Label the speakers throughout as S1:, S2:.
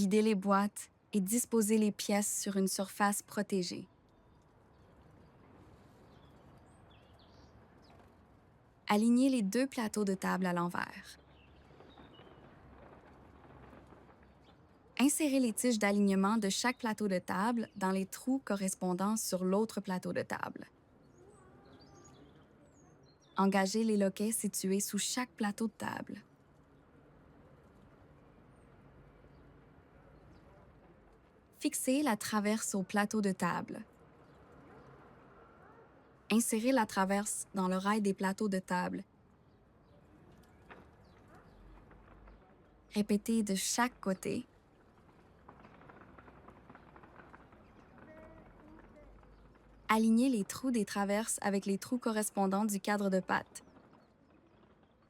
S1: Videz les boîtes et disposez les pièces sur une surface protégée. Alignez les deux plateaux de table à l'envers. Insérez les tiges d'alignement de chaque plateau de table dans les trous correspondant sur l'autre plateau de table. Engagez les loquets situés sous chaque plateau de table. Fixez la traverse au plateau de table. Insérez la traverse dans le rail des plateaux de table. Répétez de chaque côté. Alignez les trous des traverses avec les trous correspondants du cadre de patte.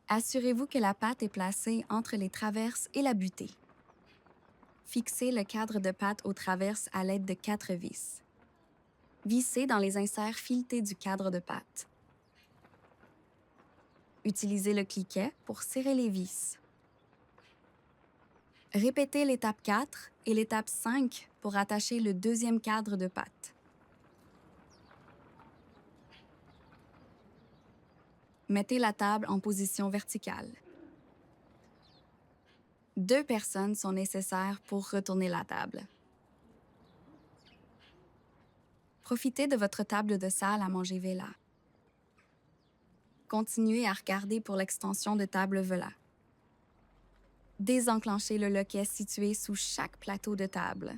S1: Assurez-vous que la patte est placée entre les traverses et la butée. Fixez le cadre de patte aux traverses à l'aide de 4 vis. Vissez dans les inserts filetés du cadre de patte. Utilisez le cliquet pour serrer les vis. Répétez l'étape 4 et l'étape 5 pour attacher le deuxième cadre de patte. Mettez la table en position verticale. 2 personnes sont nécessaires pour retourner la table. Profitez de votre table de salle à manger Vela. Continuez à regarder pour l'extension de table Vela. Désenclenchez le loquet situé sous chaque plateau de table.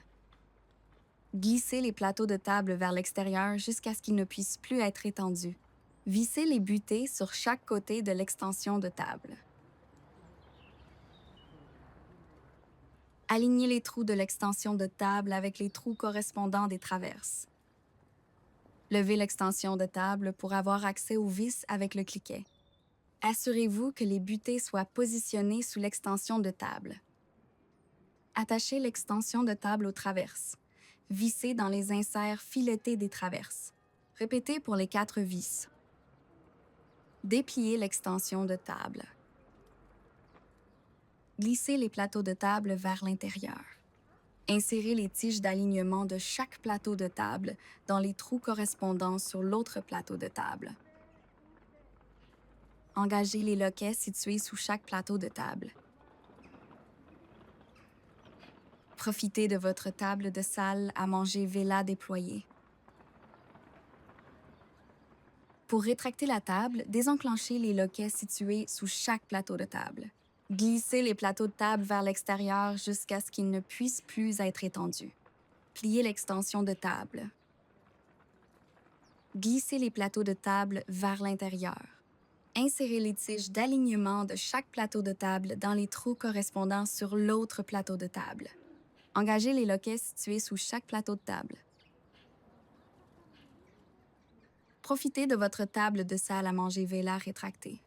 S1: Glissez les plateaux de table vers l'extérieur jusqu'à ce qu'ils ne puissent plus être étendus. Vissez les butées sur chaque côté de l'extension de table. Alignez les trous de l'extension de table avec les trous correspondants des traverses. Levez l'extension de table pour avoir accès aux vis avec le cliquet. Assurez-vous que les butées soient positionnées sous l'extension de table. Attachez l'extension de table aux traverses. Vissez dans les inserts filetés des traverses. Répétez pour les 4 vis. Dépliez l'extension de table. Glissez les plateaux de table vers l'intérieur. Insérez les tiges d'alignement de chaque plateau de table dans les trous correspondants sur l'autre plateau de table. Engagez les loquets situés sous chaque plateau de table. Profitez de votre table de salle à manger Vela déployée. Pour rétracter la table, désenclenchez les loquets situés sous chaque plateau de table. Glissez les plateaux de table vers l'extérieur jusqu'à ce qu'ils ne puissent plus être étendus. Pliez l'extension de table. Glissez les plateaux de table vers l'intérieur. Insérez les tiges d'alignement de chaque plateau de table dans les trous correspondant sur l'autre plateau de table. Engagez les loquets situés sous chaque plateau de table. Profitez de votre table de salle à manger Vela rétractée.